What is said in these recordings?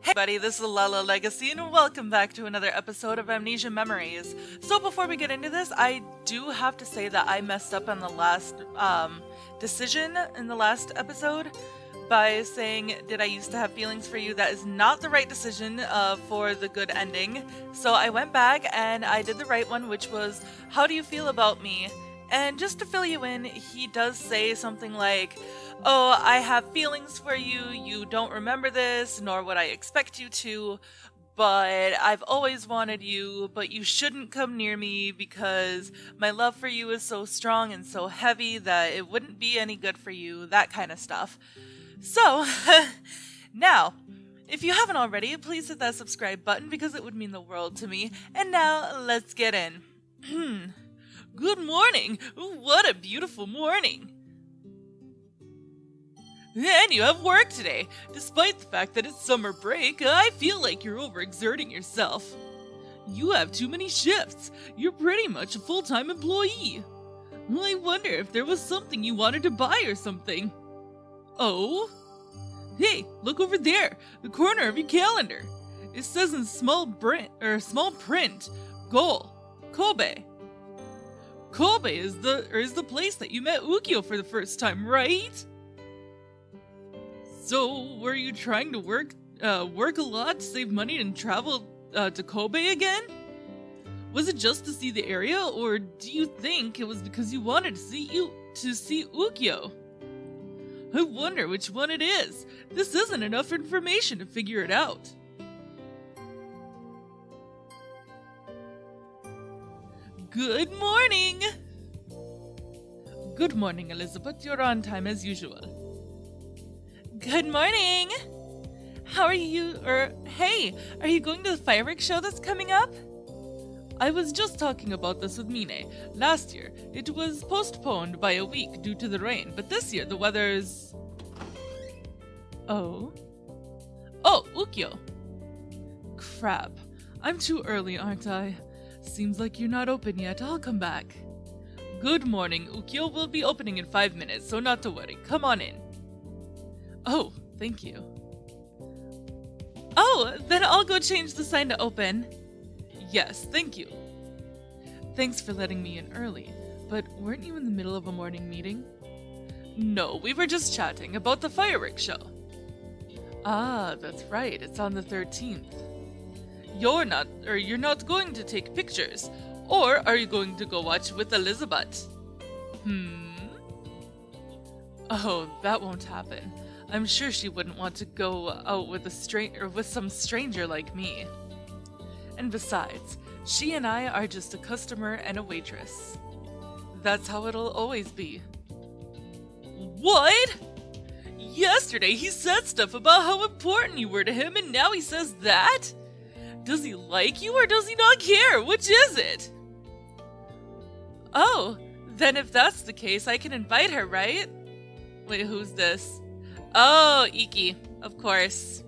Hey buddy, this is Lala Legacy and welcome back to another episode of Amnesia Memories. So before we get into this, I do have to say that I messed up on the last decision in the last episode by saying, did I used to have feelings for you? That is not the right decision for the good ending. So I went back and I did the right one, which was, how do you feel about me? And just to fill you in, he does say something like, oh, I have feelings for you, you don't remember this, nor would I expect you to, but I've always wanted you, but you shouldn't come near me because my love for you is so strong and so heavy that it wouldn't be any good for you, that kind of stuff. So, now, if you haven't already, please hit that subscribe button because it would mean the world to me, and now let's get in. Good morning! What a beautiful morning! And you have work today. Despite the fact that it's summer break, I feel like you're overexerting yourself. You have too many shifts. You're pretty much a full-time employee. I wonder if there was something you wanted to buy or something. Oh? Hey, look over there, the corner of your calendar. It says in small print, goal, Kobe. Kobe is the place that you met UKYO for the first time, right? So, were you trying to work a lot to save money and travel to Kobe again? Was it just to see the area, or do you think it was because you wanted to see UKYO? I wonder which one it is. This isn't enough information to figure it out. Good morning! Good morning, Elizabutt. You're on time as usual. Good morning! How are you, hey, are you going to the fireworks show that's coming up? I was just talking about this with Mine. Last year, it was postponed by a week due to the rain, but this year the weather is... Oh, UKYO. Crap. I'm too early, aren't I? Seems like you're not open yet. I'll come back. Good morning. UKYO will be opening in 5 minutes, so not to worry. Come on in. Oh, thank you. Oh, then I'll go change the sign to open. Yes, thank you. Thanks for letting me in early, but weren't you in the middle of a morning meeting? No, we were just chatting about the fireworks show. Ah, that's right. It's on the 13th. You're not going to take pictures, or are you going to go watch with Elizabutt? Oh, that won't happen. I'm sure she wouldn't want to go out with with some stranger like me. And besides, she and I are just a customer and a waitress. That's how it'll always be. What? Yesterday he said stuff about how important you were to him, and now he says that? Does he like you or does he not care? Which is it? Oh, then if that's the case, I can invite her, right? Wait, who's this? Oh, Iki, of course.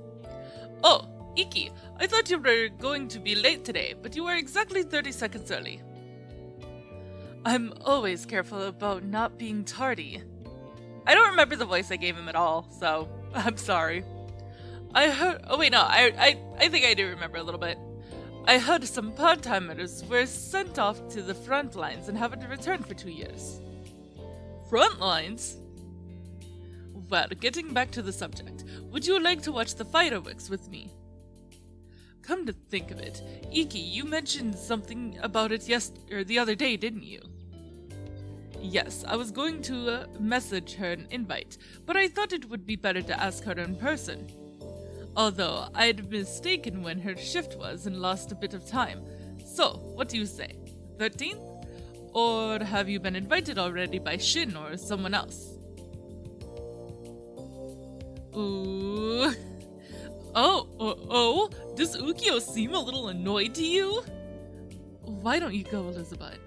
Oh, Iki, I thought you were going to be late today, but you were exactly 30 seconds early. I'm always careful about not being tardy. I don't remember the voice I gave him at all, so I'm sorry. I heard. Oh wait, no. I think I do remember a little bit. I heard some part-timers were sent off to the front lines and haven't returned for 2 years. Front lines? Well, getting back to the subject, would you like to watch the fireworks with me? Come to think of it, Iki, you mentioned something about it the other day, didn't you? Yes, I was going to message her an invite, but I thought it would be better to ask her in person. Although, I'd mistaken when her shift was and lost a bit of time. So, what do you say? 13th? Or have you been invited already by Shin or someone else? Ooh. Oh, does UKYO seem a little annoyed to you? Why don't you go, Elizabutt?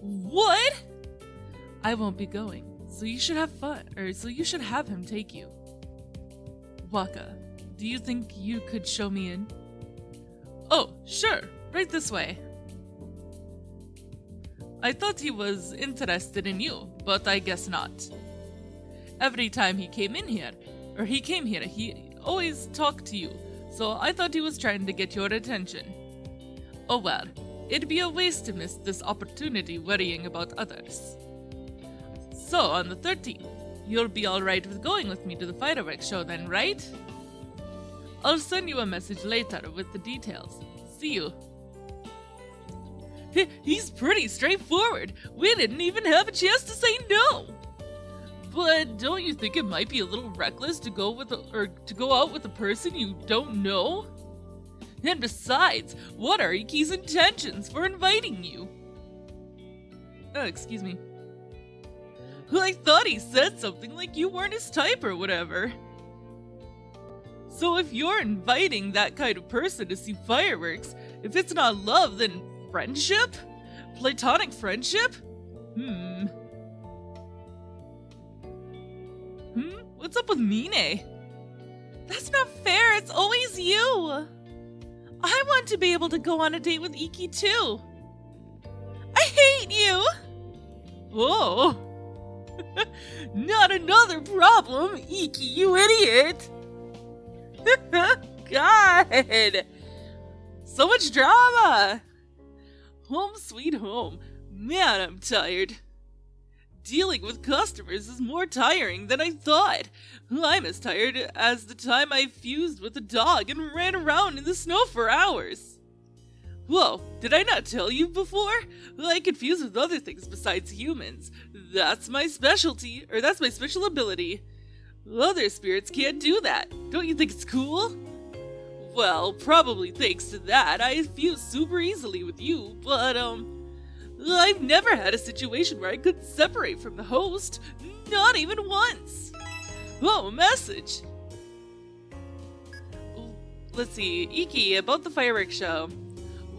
What? I won't be going, so you should have him take you. Waka, do you think you could show me in? Oh, sure, right this way. I thought he was interested in you, but I guess not. Every time he came here, he always talked to you, so I thought he was trying to get your attention. Oh well, it'd be a waste to miss this opportunity worrying about others. So, on the 13th, you'll be alright with going with me to the fireworks show then, right? I'll send you a message later with the details. See you. He's pretty straightforward. We didn't even have a chance to say no. But don't you think it might be a little reckless to go out with a person you don't know? And besides, what are Iki's intentions for inviting you? Oh, excuse me. I thought he said something like you weren't his type or whatever. So if you're inviting that kind of person to see fireworks, if it's not love, then friendship? Platonic friendship? What's up with Mine? That's not fair, it's always you! I want to be able to go on a date with Iki too! I hate you! Whoa! Not another problem, Iki, you idiot! God! So much drama! Home sweet home. Man, I'm tired. Dealing with customers is more tiring than I thought. I'm as tired as the time I fused with a dog and ran around in the snow for hours. Whoa, did I not tell you before? I can fuse with other things besides humans. That's my specialty, or that's my special ability. Other spirits can't do that. Don't you think it's cool? Well, probably thanks to that, I fuse super easily with you, but, I've never had a situation where I couldn't separate from the host. Not even once. Oh, a message. Let's see. Iki, about the fireworks show.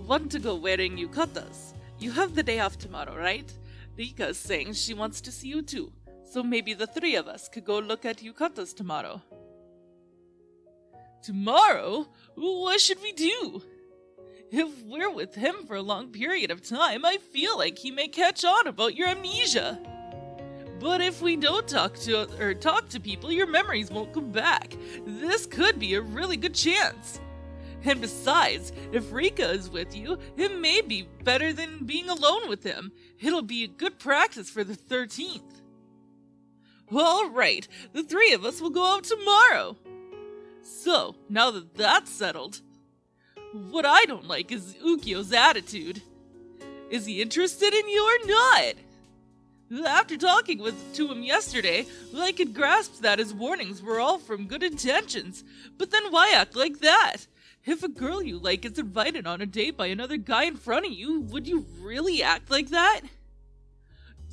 Want to go wearing yukatas. You have the day off tomorrow, right? Rika's saying she wants to see you too. So maybe the three of us could go look at yukatas tomorrow. Tomorrow? What should we do? If we're with him for a long period of time, I feel like he may catch on about your amnesia. But if we don't talk to people, your memories won't come back. This could be a really good chance. And besides, if Rika is with you, it may be better than being alone with him. It'll be a good practice for the 13th. Alright, the three of us will go out tomorrow. So, now that that's settled, what I don't like is UKYO'S attitude. Is he interested in you or not? After talking to him yesterday, I could grasp that his warnings were all from good intentions, but then why act like that? If a girl you like is invited on a date by another guy in front of you, would you really act like that?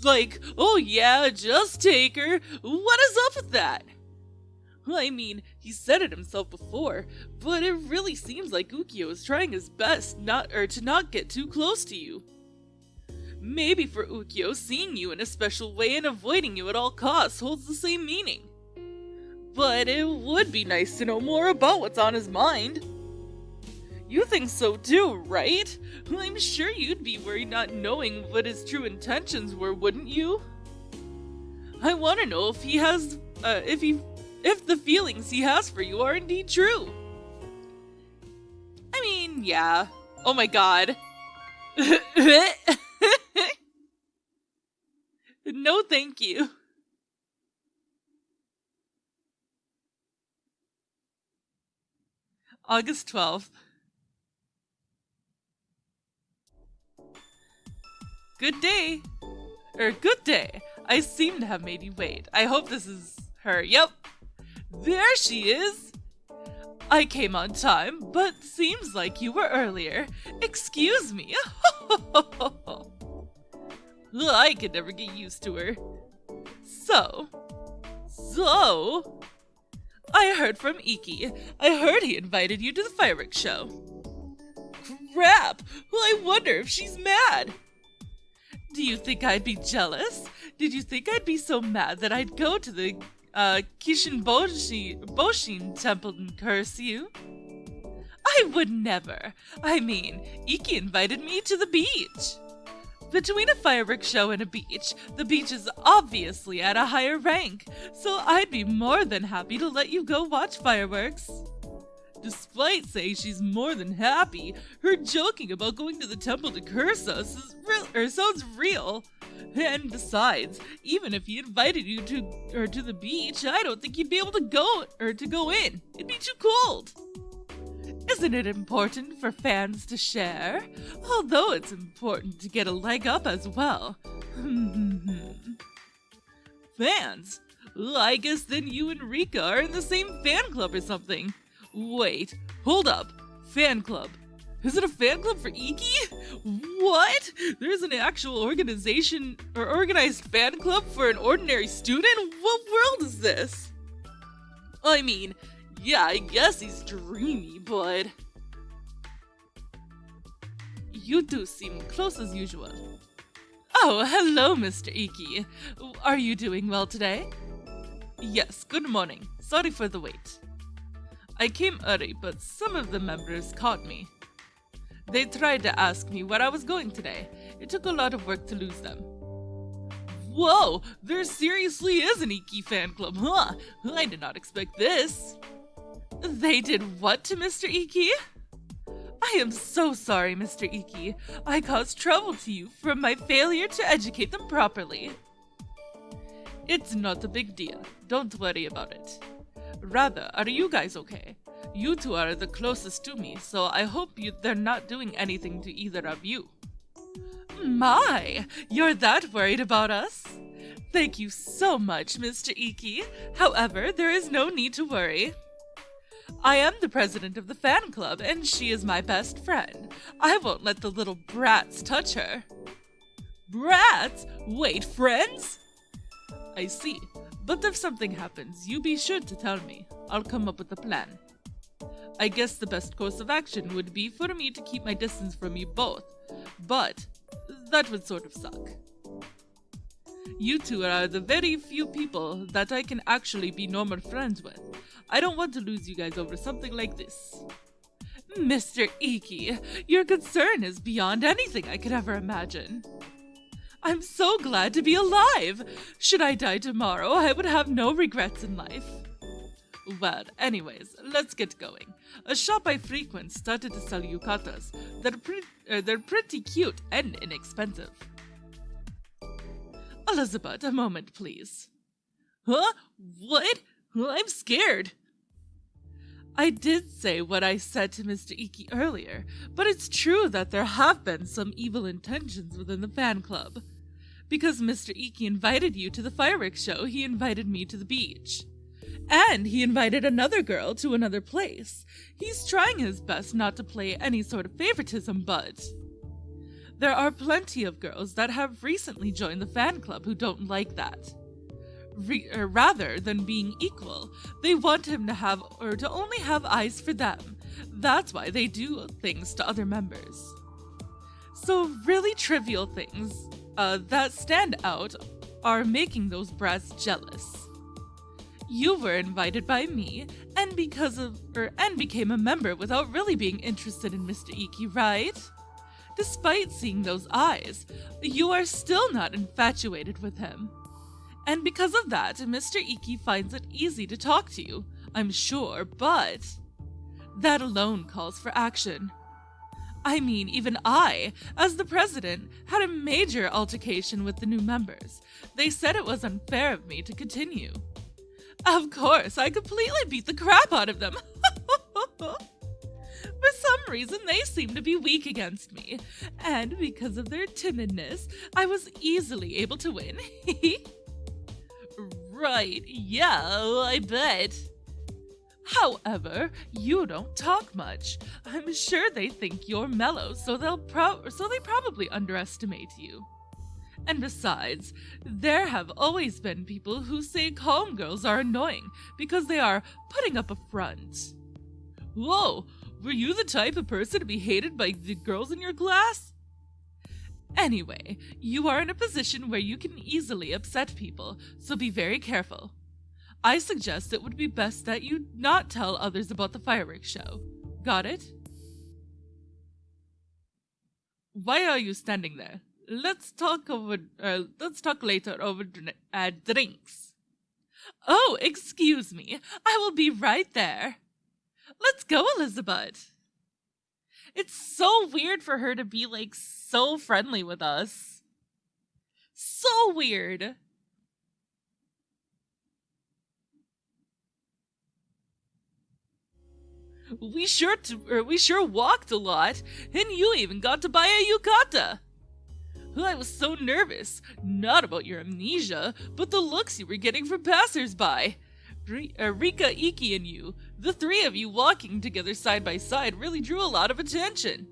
Like, oh yeah, just take her. What is up with that? I mean, he said it himself before, but it really seems like UKYO is trying his best to not get too close to you. Maybe for UKYO, seeing you in a special way and avoiding you at all costs holds the same meaning. But it would be nice to know more about what's on his mind. You think so too, right? I'm sure you'd be worried not knowing what his true intentions were, wouldn't you? I want to know if he has, if the feelings he has for you are indeed true. I mean, yeah. Oh my god. No thank you. August 12th. Good day. Good day. I seem to have made you wait. I hope this is her. Yep. There she is. I came on time, but seems like you were earlier. Excuse me. I could never get used to her. So, I heard from Iki. I heard he invited you to the fireworks show. Crap! Well, I wonder if she's mad. Do you think I'd be jealous? Did you think I'd be so mad that I'd go to the Boshin temple and curse you? I would never. I mean, Iki invited me to the beach. Between a fireworks show and a beach, the beach is obviously at a higher rank, so I'd be more than happy to let you go watch fireworks. Despite saying she's more than happy, her joking about going to the temple to curse us sounds real. And besides, even if he invited you to the beach, I don't think you'd be able to go in. It'd be too cold. Isn't it important for fans to share? Although it's important to get a leg up as well. Fans? I guess then you and Rika are in the same fan club or something. Wait, hold up. Fan club. Is it a fan club for Iki? What? There's an actual organization or organized fan club for an ordinary student? What world is this? I mean, yeah, I guess he's dreamy, but... You two seem close as usual. Oh, hello, Mr. Iki. Are you doing well today? Yes, good morning. Sorry for the wait. I came early, but some of the members caught me. They tried to ask me where I was going today. It took a lot of work to lose them. Whoa, there seriously is an Iki fan club, huh? I did not expect this. They did what to Mr. Iki? I am so sorry, Mr. Iki. I caused trouble to you from my failure to educate them properly. It's not a big deal. Don't worry about it. Rather, are you guys okay? You two are the closest to me, so I hope they're not doing anything to either of you. My, you're that worried about us? Thank you so much, Mr. Iki. However, there is no need to worry. I am the president of the fan club, and she is my best friend. I won't let the little brats touch her. Brats? Wait, friends? I see. But if something happens, you be sure to tell me. I'll come up with a plan. I guess the best course of action would be for me to keep my distance from you both. But that would sort of suck. You two are the very few people that I can actually be normal friends with. I don't want to lose you guys over something like this. Mr. Iki, your concern is beyond anything I could ever imagine. I'm so glad to be alive. Should I die tomorrow, I would have no regrets in life. Well, anyways, let's get going. A shop I frequent started to sell yukatas. They're pretty cute and inexpensive. Elizabutt, a moment, please. Huh? What? I'm scared. I did say what I said to Mr. Iki earlier, but it's true that there have been some evil intentions within the fan club. Because Mr. Iki invited you to the fireworks show, he invited me to the beach. And he invited another girl to another place. He's trying his best not to play any sort of favoritism, but... There are plenty of girls that have recently joined the fan club who don't like that. Rather than being equal, they want him to only have eyes for them. That's why they do things to other members. So really trivial things that stand out are making those brats jealous. You were invited by me, and became a member without really being interested in Mr. Iki, right? Despite seeing those eyes, you are still not infatuated with him. And because of that, Mr. Iki finds it easy to talk to you, I'm sure, but that alone calls for action. I mean, even I, as the president, had a major altercation with the new members. They said it was unfair of me to continue. Of course, I completely beat the crap out of them. For some reason, they seem to be weak against me, and because of their timidness, I was easily able to win. Right, yeah, I bet. However, you don't talk much. I'm sure they think you're mellow, so they probably underestimate you. And besides, there have always been people who say calm girls are annoying because they are putting up a front. Whoa, were you the type of person to be hated by the girls in your class? Anyway, you are in a position where you can easily upset people, so be very careful. I suggest it would be best that you not tell others about the fireworks show. Got it? Why are you standing there? Let's talk later over drinks. Oh, excuse me. I will be right there. Let's go, Elizabutt. It's so weird for her to be like so friendly with us. So weird. We sure walked a lot, and you even got to buy a yukata. I was so nervous, not about your amnesia, but the looks you were getting from passers-by. Rika, Iki, and you, the three of you walking together side by side, really drew a lot of attention.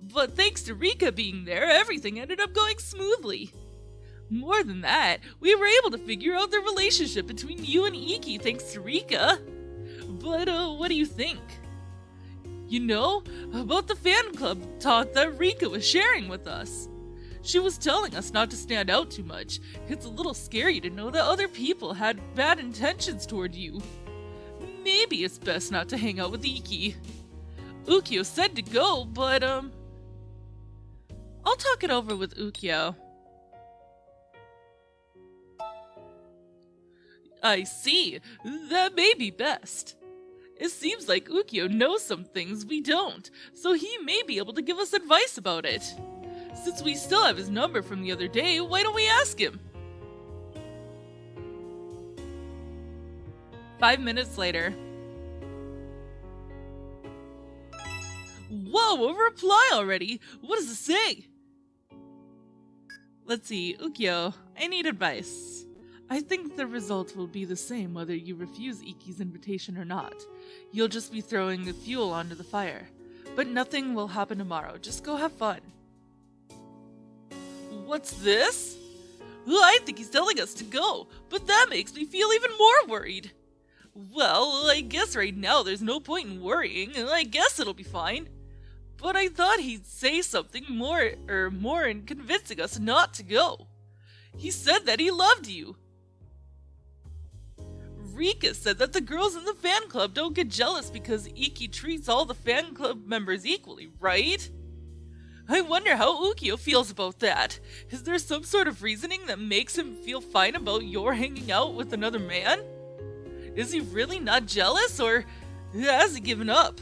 But thanks to Rika being there, everything ended up going smoothly. More than that, we were able to figure out the relationship between you and Iki thanks to Rika. But, what do you think? You know, about the fan club talk that Rika was sharing with us. She was telling us not to stand out too much. It's a little scary to know that other people had bad intentions toward you. Maybe it's best not to hang out with Iki. UKYO said to go, but, I'll talk it over with UKYO. I see. That may be best. It seems like UKYO knows some things we don't, so he may be able to give us advice about it. Since we still have his number from the other day, why don't we ask him? 5 minutes later. Whoa, a reply already! What does it say? Let's see, UKYO, I need advice. I think the result will be the same whether you refuse Iki's invitation or not. You'll just be throwing the fuel onto the fire. But nothing will happen tomorrow, just go have fun. What's this? I think he's telling us to go, but that makes me feel even more worried. Well, I guess right now there's no point in worrying, and I guess it'll be fine. But I thought he'd say something more in convincing us not to go. He said that he loved you. Rika said that the girls in the fan club don't get jealous because Iki treats all the fan club members equally, right? I wonder how UKYO feels about that. Is there some sort of reasoning that makes him feel fine about your hanging out with another man? Is he really not jealous, or has he given up?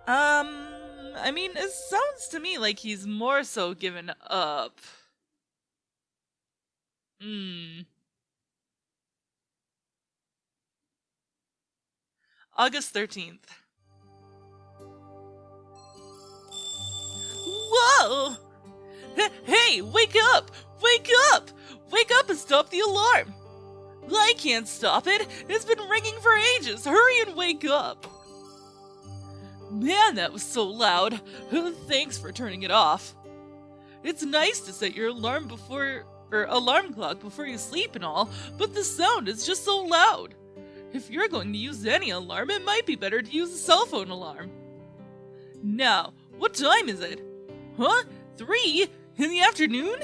I mean, it sounds to me like he's more so given up. August 13th. Whoa! Hey, wake up! Wake up! Wake up and stop the alarm! I can't stop it! It's been ringing for ages! Hurry and wake up! Man, that was so loud! Thanks for turning it off. It's nice to set your alarm clock before you sleep and all, but the sound is just so loud. If you're going to use any alarm, it might be better to use a cell phone alarm. Now, what time is it? Huh? 3? In the afternoon?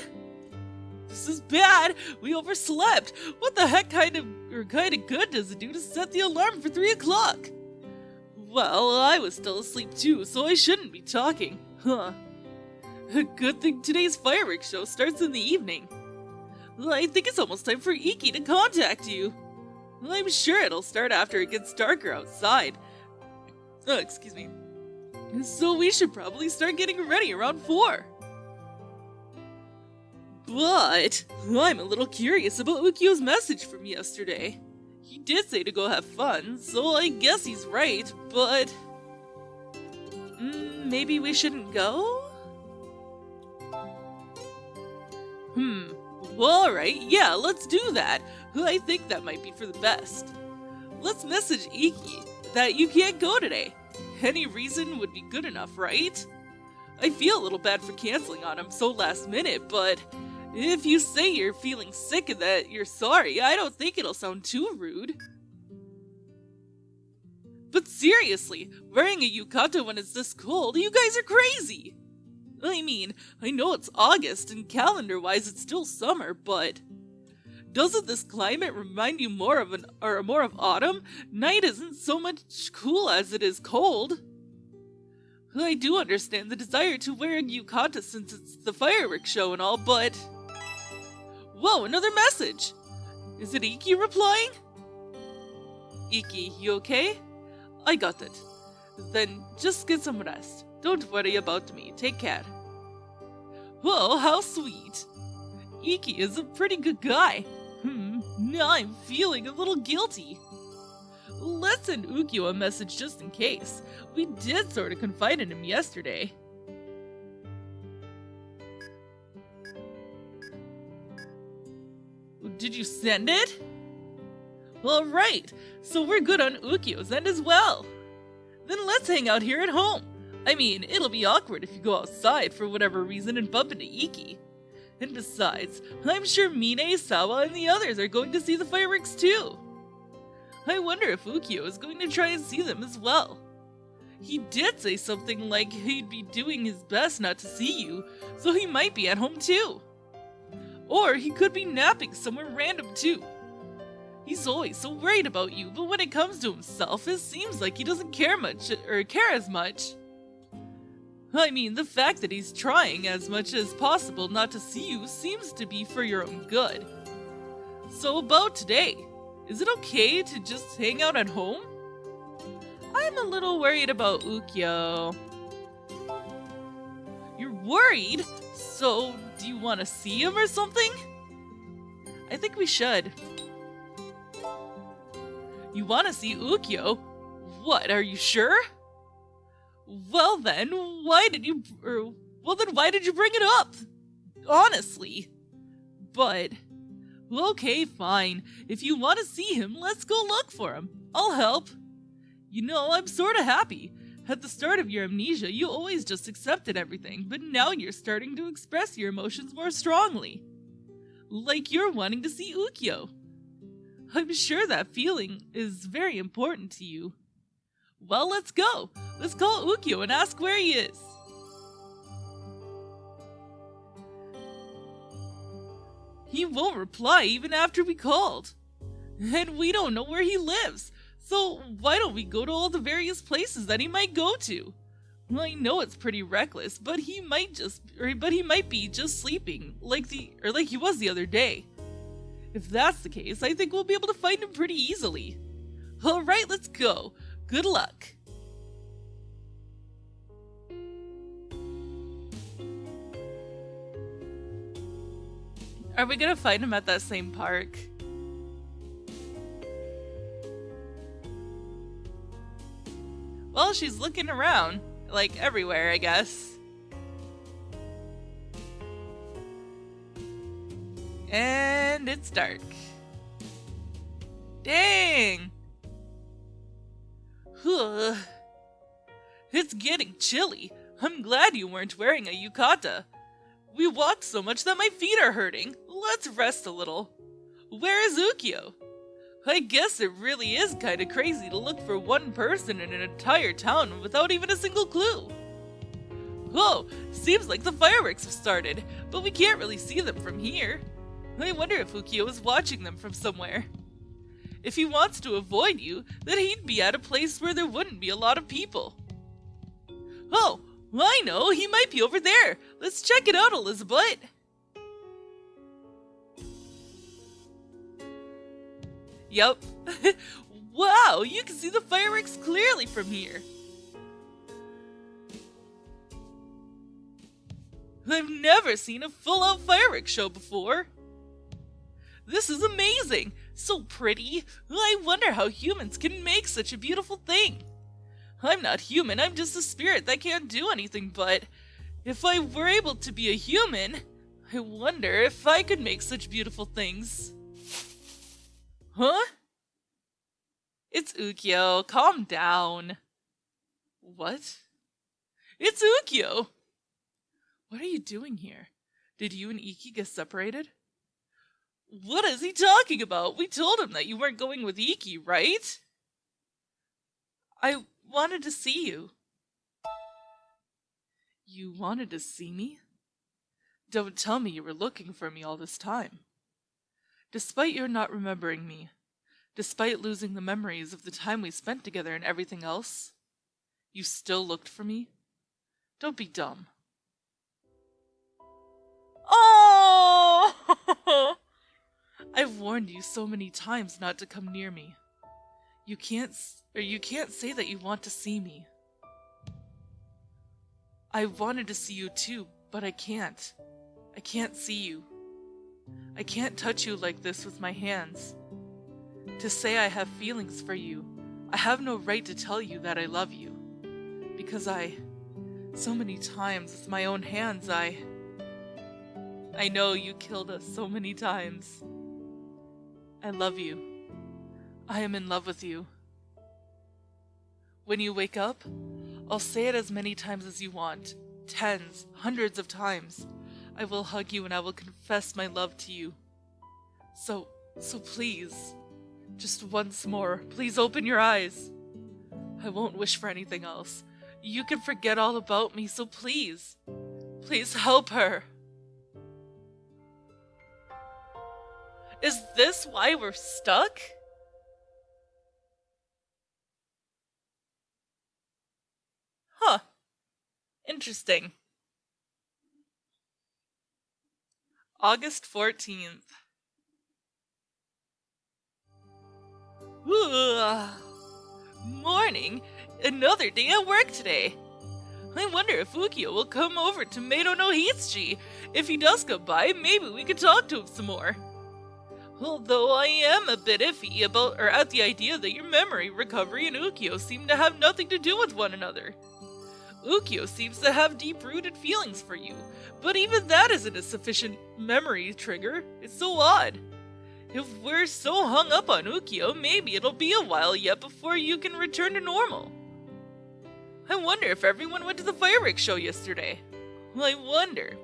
This is bad. We overslept. What the heck kind of good does it do to set the alarm for 3 o'clock? Well, I was still asleep too, so I shouldn't be talking. Huh. Good thing today's fireworks show starts in the evening. I think it's almost time for Iki to contact you. I'm sure it'll start after it gets darker outside. Excuse me. So we should probably start getting ready around 4. But I'm a little curious about UKYO'S message from yesterday. He did say to go have fun, so I guess he's right, but... maybe we shouldn't go? Well, alright, yeah, let's do that. I think that might be for the best. Let's message Iki that you can't go today. Any reason would be good enough, right? I feel a little bad for canceling on him so last minute, but if you say you're feeling sick and that you're sorry, I don't think it'll sound too rude. But seriously, wearing a yukata when it's this cold, you guys are crazy! I mean, I know it's August and calendar-wise it's still summer, but... doesn't this climate remind you more of autumn? Night isn't so much cool as it is cold. I do understand the desire to wear a yukata since it's the fireworks show and all, but... Whoa, another message! Is it Iki replying? Iki, you okay? I got it. Then just get some rest. Don't worry about me. Take care. Whoa, how sweet. Iki is a pretty good guy. Now I'm feeling a little guilty. Let's send UKYO a message just in case. We did sort of confide in him yesterday. Did you send it? Alright, so we're good on UKYO'S end as well. Then let's hang out here at home. I mean, it'll be awkward if you go outside for whatever reason and bump into Iki. And besides, I'm sure Mine, Sawa, and the others are going to see the fireworks too. I wonder if UKYO is going to try and see them as well. He did say something like he'd be doing his best not to see you, so he might be at home too. Or he could be napping somewhere random too. He's always so worried about you, but when it comes to himself, it seems like he doesn't care as much. I mean, the fact that he's trying as much as possible not to see you seems to be for your own good. So about today, is it okay to just hang out at home? I'm a little worried about UKYO. You're worried? So, do you want to see him or something? I think we should. You want to see UKYO? What, are you sure? Well then, why did you bring it up? Honestly. But, okay, fine. If you want to see him, let's go look for him. I'll help. You know, I'm sorta happy. At the start of your amnesia, you always just accepted everything, but now you're starting to express your emotions more strongly. Like you're wanting to see UKYO. I'm sure that feeling is very important to you. Well, let's go. Let's call UKYO and ask where he is. He won't reply even after we called. And we don't know where he lives. So why don't we go to all the various places that he might go to? Well, I know it's pretty reckless, but he might be just sleeping like he was the other day. If that's the case, I think we'll be able to find him pretty easily. All right, let's go. Good luck. Are we gonna find him at that same park? Well, she's looking around, like everywhere, I guess. And it's dark. Dang! It's getting chilly. I'm glad you weren't wearing a yukata. We walked so much that my feet are hurting. Let's rest a little. Where is UKYO? I guess it really is kinda crazy to look for one person in an entire town without even a single clue. Oh, seems like the fireworks have started, but we can't really see them from here. I wonder if UKYO is watching them from somewhere. If he wants to avoid you, then he'd be at a place where there wouldn't be a lot of people. Oh, I know, he might be over there. Let's check it out, Elizabutt. Yup. Wow, you can see the fireworks clearly from here. I've never seen a full-out fireworks show before. This is amazing! So pretty! I wonder how humans can make such a beautiful thing. I'm not human, I'm just a spirit that can't do anything, but if I were able to be a human, I wonder if I could make such beautiful things. Huh? It's UKYO, calm down. What? It's UKYO! What are you doing here? Did you and Iki get separated? What is he talking about? We told him that you weren't going with Iki, right? I wanted to see you. You wanted to see me? Don't tell me you were looking for me all this time. Despite your not remembering me, despite losing the memories of the time we spent together and everything else, you still looked for me? Don't be dumb. Oh! I've warned you so many times not to come near me. You can't say that you want to see me. I wanted to see you too, but I can't. I can't see you. I can't touch you like this with my hands. To say I have feelings for you, I have no right to tell you that I love you. Because so many times with my own hands, I know you killed us so many times. I love you. I am in love with you. When you wake up, I'll say it as many times as you want. Tens, hundreds of times. I will hug you and I will confess my love to you. So please, just once more, please open your eyes. I won't wish for anything else. You can forget all about me, so please help her. Is this why we're stuck? Huh. Interesting. August 14th. Morning. Another day at work today. I wonder if Ukyo will come over to Tomato no Hitsuchi. If he does come by, maybe we could talk to him some more. Although I am a bit iffy at the idea that your memory recovery and Ukyo seem to have nothing to do with one another. Ukyo seems to have deep-rooted feelings for you, but even that isn't a sufficient memory trigger. It's so odd. If we're so hung up on Ukyo, maybe it'll be a while yet before you can return to normal. I wonder if everyone went to the fireworks show yesterday. I wonder.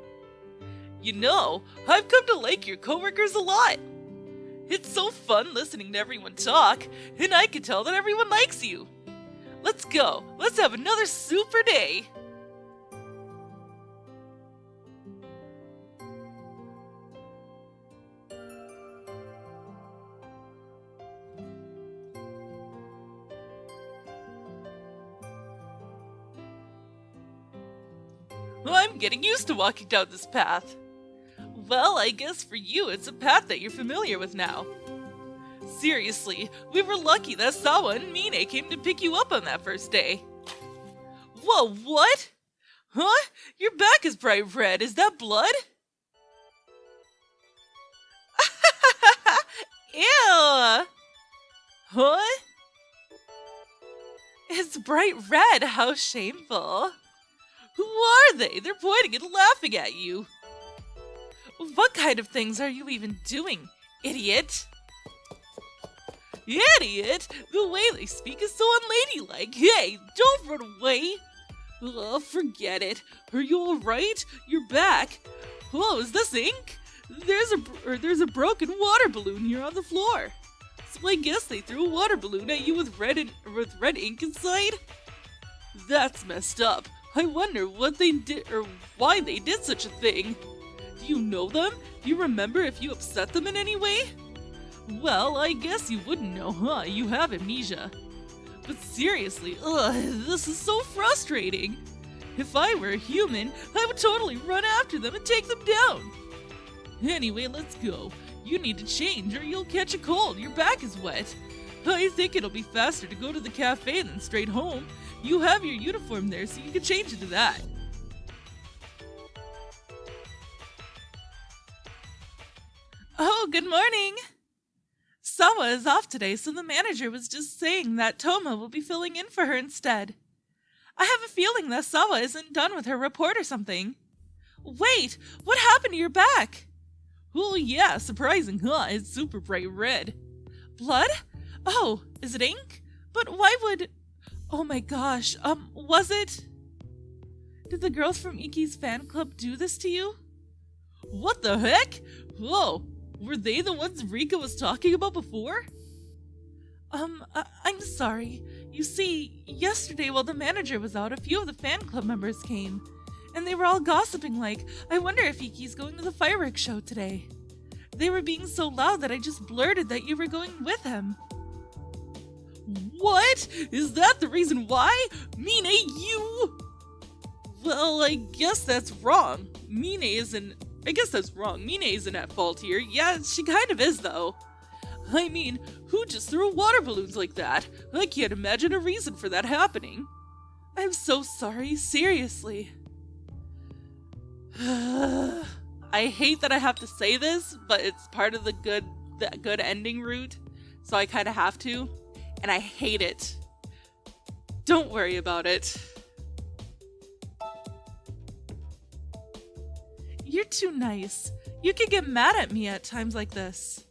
You know, I've come to like your coworkers a lot. It's so fun listening to everyone talk, and I can tell that everyone likes you. Let's go. Let's have another super day. I'm getting used to walking down this path. Well, I guess for you it's a path that you're familiar with now. Seriously, we were lucky that Sawa and Mine came to pick you up on that first day. Whoa, what? Huh? Your back is bright red. Is that blood? Ew! Huh? It's bright red. How shameful. Who are they? They're pointing and laughing at you. What kind of things are you even doing, idiot? Idiot? The way they speak is so unladylike. Hey, don't run away. Forget it. Are you alright? You're back. Oh, is this ink? There's a broken water balloon here on the floor. So I guess they threw a water balloon at you with red ink inside? That's messed up. I wonder what they did or why they did such a thing. Do you know them? Do you remember if you upset them in any way? Well, I guess you wouldn't know, huh? You have amnesia. But seriously, this is so frustrating. If I were a human, I would totally run after them and take them down. Anyway, let's go. You need to change or you'll catch a cold. Your back is wet. I think it'll be faster to go to the cafe than straight home. You have your uniform there, so you can change into that. Oh, good morning. Sawa is off today, so the manager was just saying that Toma will be filling in for her instead. I have a feeling that Sawa isn't done with her report or something. Wait, what happened to your back? Oh yeah, surprising, huh? It's super bright red. Blood? Oh, is it ink? But why would... Oh my gosh, was it? Did the girls from Iki's fan club do this to you? What the heck? Whoa, were they the ones Rika was talking about before? I'm sorry. You see, yesterday while the manager was out, a few of the fan club members came. And they were all gossiping like, I wonder if Iki's going to the fireworks show today. They were being so loud that I just blurted that you were going with him. What? Is that the reason why? Mine, you... Well, I guess that's wrong. I guess that's wrong. Mine isn't at fault here. Yeah, she kind of is, though. I mean, who just threw water balloons like that? I can't imagine a reason for that happening. I'm so sorry, seriously. I hate that I have to say this, but it's part of the good ending route, so I kind of have to, and I hate it. Don't worry about it. You're too nice. You can get mad at me at times like this.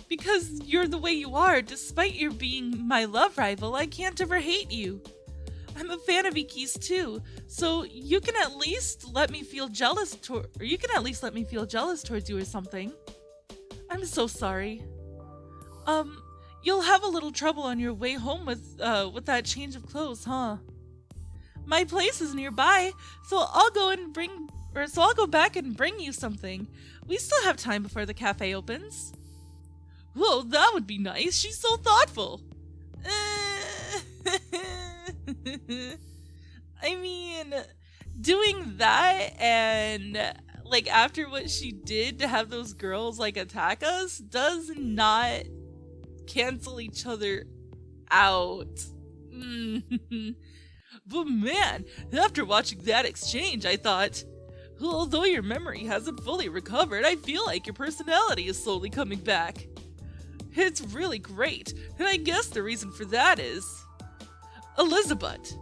Because you're the way you are, despite your being my love rival, I can't ever hate you. I'm a fan of Iki's too, so you can at least let me feel jealous towards you or something. I'm so sorry. You'll have a little trouble on your way home with that change of clothes, huh? My place is nearby, so I'll go back and bring you something. We still have time before the cafe opens. Whoa, that would be nice. She's so thoughtful. I mean, doing that and like after what she did to have those girls like attack us does not cancel each other out. But man, after watching that exchange, I thought, although your memory hasn't fully recovered, I feel like your personality is slowly coming back. It's really great, and I guess the reason for that is Elizabutt.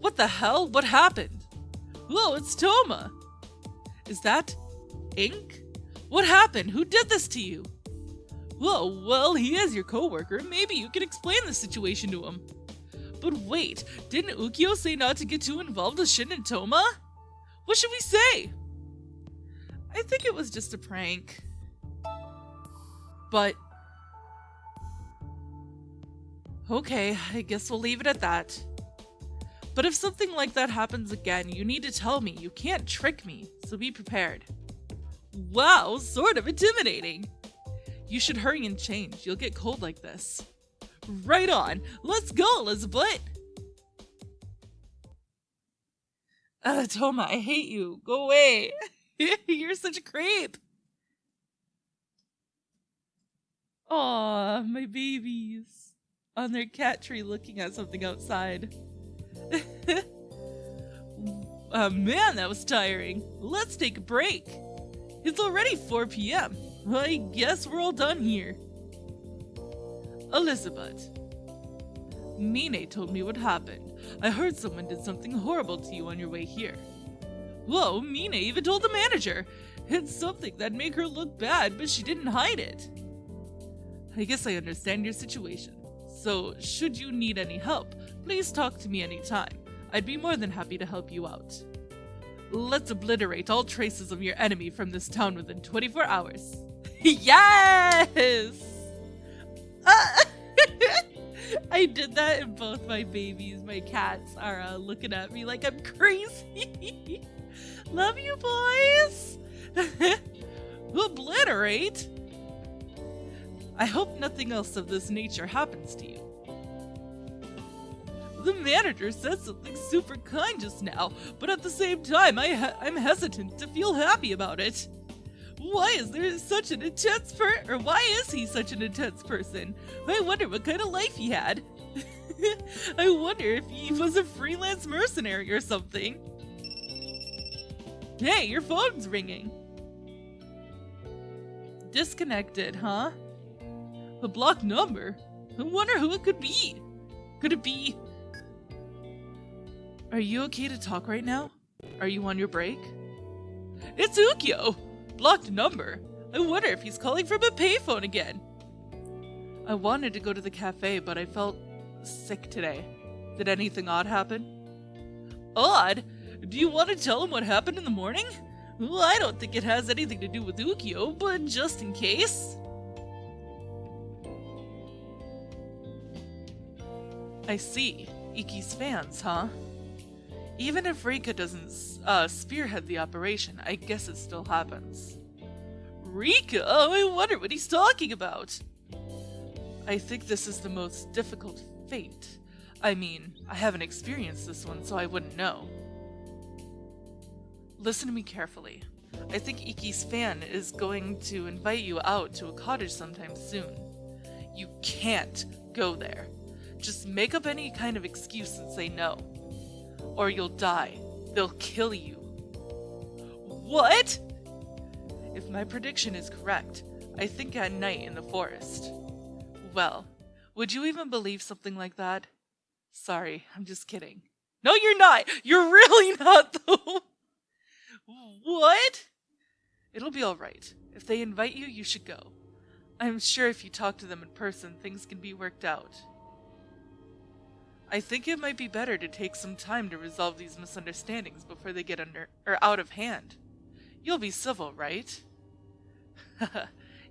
What the hell? What happened? Whoa, it's Toma. Is that Ink? What happened? Who did this to you? Whoa, well, he is your coworker. Maybe you can explain the situation to him. But wait, didn't Ukyo say not to get too involved with Shin and Toma? What should we say? I think it was just a prank. But okay, I guess we'll leave it at that. But if something like that happens again, you need to tell me. You can't trick me, so be prepared. Wow, sort of intimidating. You should hurry and change. You'll get cold like this. Right on. Let's go, Elizabutt. Toma, I hate you. Go away. You're such a creep. Aw, my babies. On their cat tree looking at something outside. Man, that was tiring. Let's take a break. It's already 4 p.m. I guess we're all done here. Elizabutt. Mine told me what happened. I heard someone did something horrible to you on your way here. Whoa, Mine even told the manager. It's something that made her look bad, but she didn't hide it. I guess I understand your situation. So, should you need any help, please talk to me anytime. I'd be more than happy to help you out. Let's obliterate all traces of your enemy from this town within 24 hours. Yes! I did that and both my babies, my cats, are looking at me like I'm crazy. Love you, boys! Obliterate? I hope nothing else of this nature happens to you. The manager said something super kind just now, but at the same time, I'm hesitant to feel happy about it. Why is he such an intense person? I wonder what kind of life he had. I wonder if he was a freelance mercenary or something. Hey, your phone's ringing. Disconnected, huh? A blocked number? I wonder who it could be. Could it be... Are you okay to talk right now? Are you on your break? It's Ukyo! Blocked number. I wonder if he's calling from a payphone again. I wanted to go to the cafe, but I felt sick today. Did anything odd happen? Odd? Do you want to tell him what happened in the morning? Well, I don't think it has anything to do with Ukyo, but just in case... I see. Iki's fans, huh? Even if Rika doesn't spearhead the operation, I guess it still happens. Rika? Oh, I wonder what he's talking about. I think this is the most difficult fate. I mean, I haven't experienced this one, so I wouldn't know. Listen to me carefully. I think Iki's fan is going to invite you out to a cottage sometime soon. You can't go there. Just make up any kind of excuse and say no. Or you'll die. They'll kill you. What? If my prediction is correct, I think at night in the forest. Well, would you even believe something like that? Sorry, I'm just kidding. No, you're not! You're really not, though! What? It'll be alright. If they invite you, you should go. I'm sure if you talk to them in person, things can be worked out. I think it might be better to take some time to resolve these misunderstandings before they get out of hand. You'll be civil, right?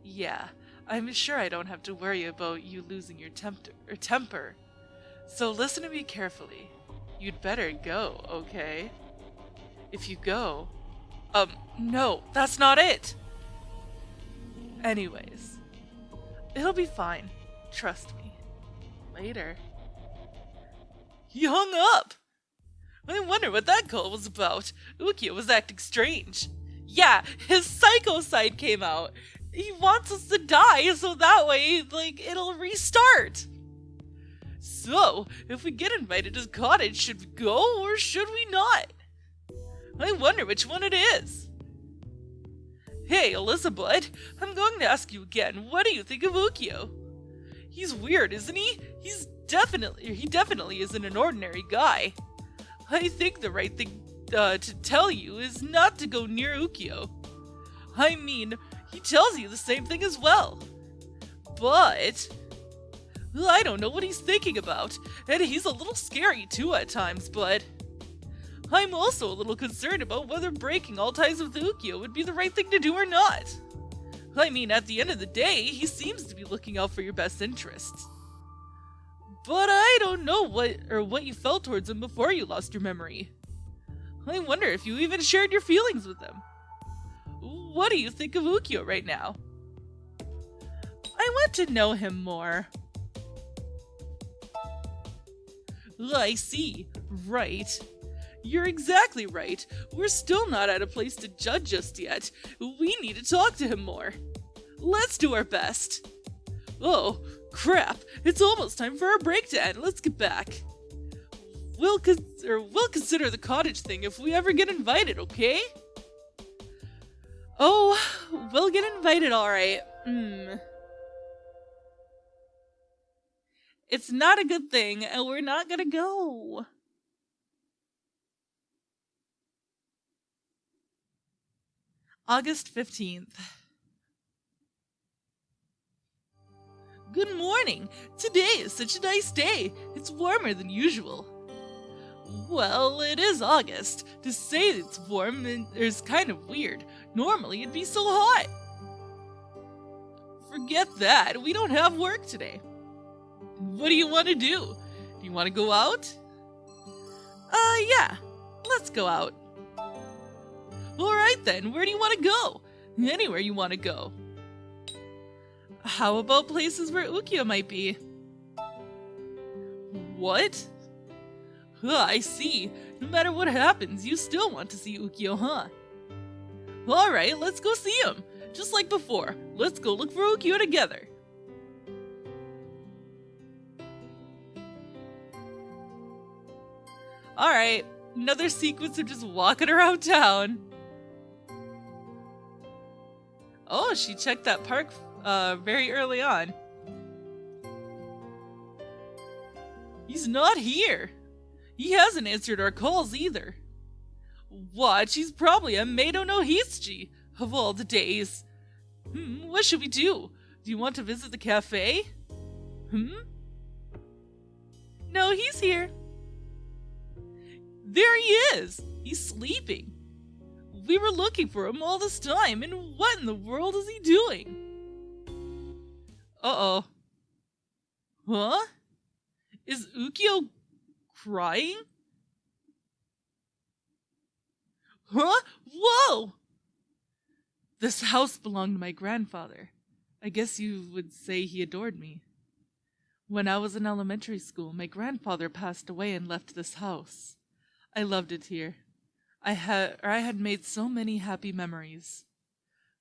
Yeah, I'm sure I don't have to worry about you losing your temper. So listen to me carefully. You'd better go, okay? If you go... no, that's not it! Anyways, it'll be fine. Trust me. Later. He hung up! I wonder what that call was about. Ukyo was acting strange. Yeah, his psycho side came out. He wants us to die so that way, it'll restart. So, if we get invited to the cottage, should we go or should we not? I wonder which one it is. Hey, Elizabutt, I'm going to ask you again, what do you think of Ukyo? He's weird, isn't he? He definitely isn't an ordinary guy. I think the right thing to tell you is not to go near Ukyo. I mean, he tells you the same thing as well. But I don't know what he's thinking about, and he's a little scary too at times, but I'm also a little concerned about whether breaking all ties with Ukyo would be the right thing to do or not. I mean, at the end of the day, he seems to be looking out for your best interests. But I don't know what you felt towards him before you lost your memory. I wonder if you even shared your feelings with him. What do you think of Ukyo right now? I want to know him more. I see. Right. You're exactly right. We're still not at a place to judge just yet. We need to talk to him more. Let's do our best. Oh, crap. It's almost time for our break to end. Let's get back. We'll consider the cottage thing if we ever get invited, okay? Oh, we'll get invited, alright. It's not a good thing, and we're not gonna go. August 15th. Good morning! Today is such a nice day. It's warmer than usual. Well, it is August. To say it's warm is kind of weird. Normally it'd be so hot. Forget that. We don't have work today. What do you want to do? Do you want to go out? Yeah. Let's go out. Alright then, where do you want to go? Anywhere you want to go. How about places where Ukyo might be? What? I see. No matter what happens, you still want to see Ukyo, huh? Alright, let's go see him. Just like before. Let's go look for Ukyo together. Alright, another sequence of just walking around town. Oh, she checked that park very early on. He's not here. He hasn't answered our calls either. What? She's probably at Meido no Hitsuji, of all the days. What should we do? Do you want to visit the cafe? No, he's here. There he is! He's sleeping. We were looking for him all this time, and what in the world is he doing? Uh-oh. Huh? Is Ukyo crying? Huh? Whoa! This house belonged to my grandfather. I guess you would say he adored me. When I was in elementary school, my grandfather passed away and left this house. I loved it here. I had made so many happy memories.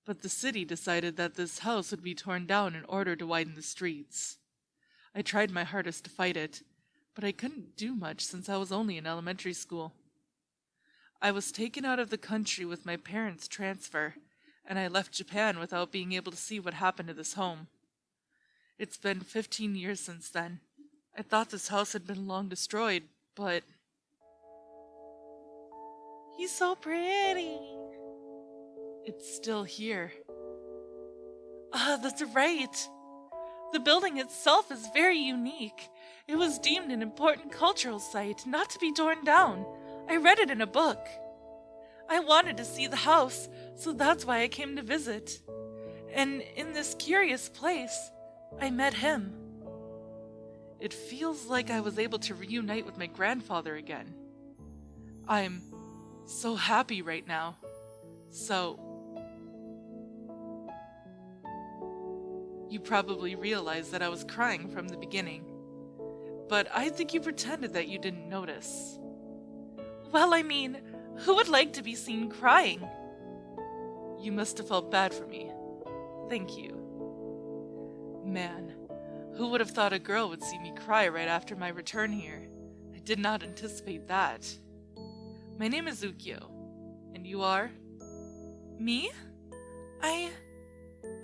But the city decided that this house would be torn down in order to widen the streets. I tried my hardest to fight it, but I couldn't do much since I was only in elementary school. I was taken out of the country with my parents' transfer, and I left Japan without being able to see what happened to this home. It's been 15 years since then. I thought this house had been long destroyed, but... He's so pretty! It's still here. Ah, that's right! The building itself is very unique. It was deemed an important cultural site, not to be torn down. I read it in a book. I wanted to see the house, so that's why I came to visit. And in this curious place, I met him. It feels like I was able to reunite with my grandfather again. I'm so happy right now. So... You probably realized that I was crying from the beginning. But I think you pretended that you didn't notice. Well, I mean, who would like to be seen crying? You must have felt bad for me. Thank you. Man, who would have thought a girl would see me cry right after my return here? I did not anticipate that. My name is Ukyo. And you are? Me?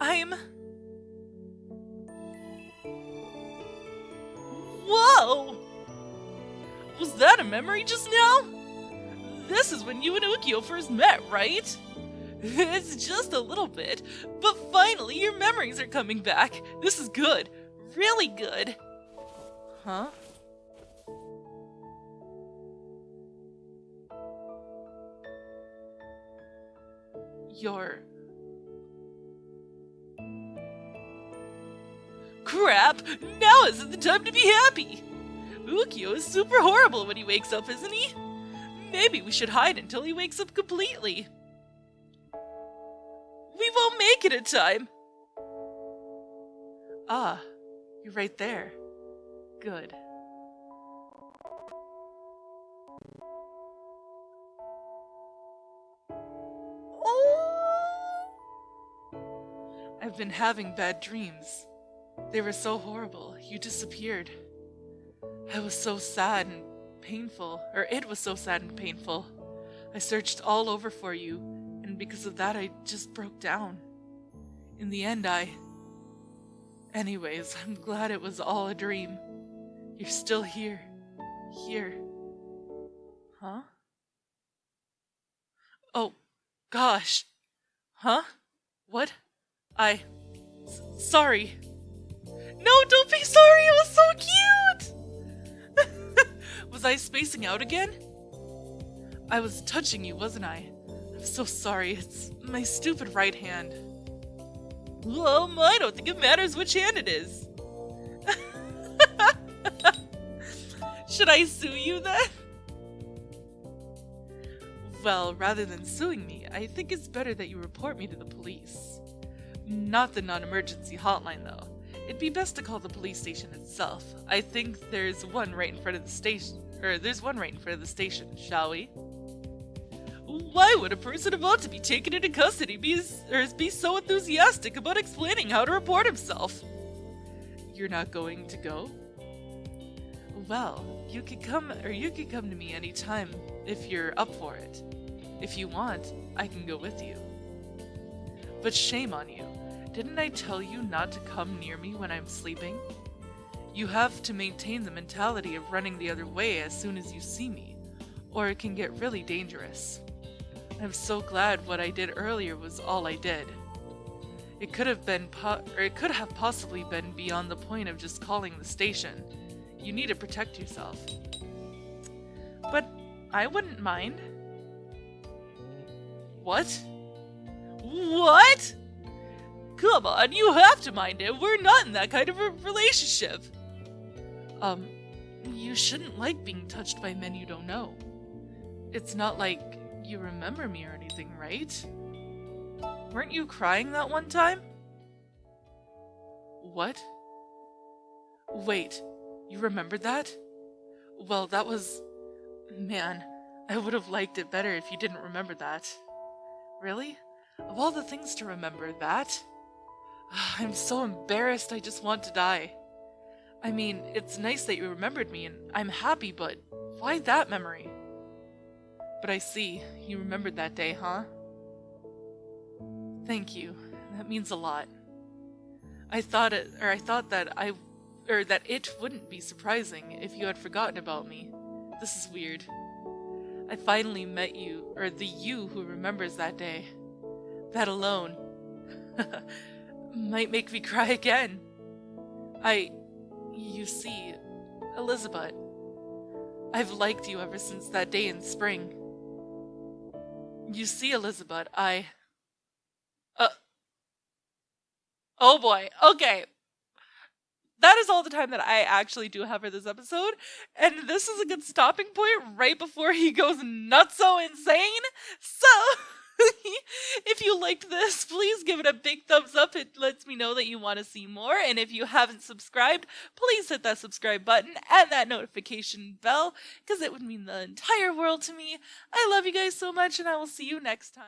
I'm... Whoa! Was that a memory just now? This is when you and Ukyo first met, right? It's just a little bit, but finally your memories are coming back. This is good. Really good. Huh? You're... Crap! Now isn't the time to be happy! Ukyo is super horrible when he wakes up, isn't he? Maybe we should hide until he wakes up completely. We won't make it in time! Ah, you're right there. Good. Oh! I've been having bad dreams. They were so horrible. You disappeared. I was so sad and painful, or it was so sad and painful. I searched all over for you, and because of that I just broke down. In the end Anyways, I'm glad it was all a dream. You're still here. Here. Huh? Oh, gosh. Huh? What? Sorry. No, don't be sorry, it was so cute! Was I spacing out again? I was touching you, wasn't I? I'm so sorry, it's my stupid right hand. I don't think it matters which hand it is. Should I sue you then? Well, rather than suing me, I think it's better that you report me to the police. Not the non-emergency hotline, though. It'd be best to call the police station itself. I think there's one right in front of the station. Shall we? Why would a person about to be taken into custody be so enthusiastic about explaining how to report himself? You're not going to go? Well, you could come to me anytime if you're up for it. If you want, I can go with you. But shame on you. Didn't I tell you not to come near me when I'm sleeping? You have to maintain the mentality of running the other way as soon as you see me, or it can get really dangerous. I'm so glad what I did earlier was all I did. It could have possibly been beyond the point of just calling the station. You need to protect yourself. But I wouldn't mind. What? What? Come on, you have to mind it. We're not in that kind of a relationship. You shouldn't like being touched by men you don't know. It's not like you remember me or anything, right? Weren't you crying that one time? What? Wait, you remembered that? Well, that was... Man, I would have liked it better if you didn't remember that. Really? Of all the things to remember, that? I'm so embarrassed I just want to die. I mean, it's nice that you remembered me and I'm happy, but why that memory? But I see, you remembered that day, huh? Thank you. That means a lot. I thought that it wouldn't be surprising if you had forgotten about me. This is weird. I finally met you, or the you who remembers that day. That alone might make me cry again. You see, Elizabutt, I've liked you ever since that day in spring. You see, Elizabutt, oh boy, okay. That is all the time that I actually do have for this episode, and this is a good stopping point right before he goes nutso insane. So, if you liked this, please give it a big thumbs up. It lets me know that you want to see more, and if you haven't subscribed, please hit that subscribe button and that notification bell, because it would mean the entire world to me. I love you guys so much, and I will see you next time.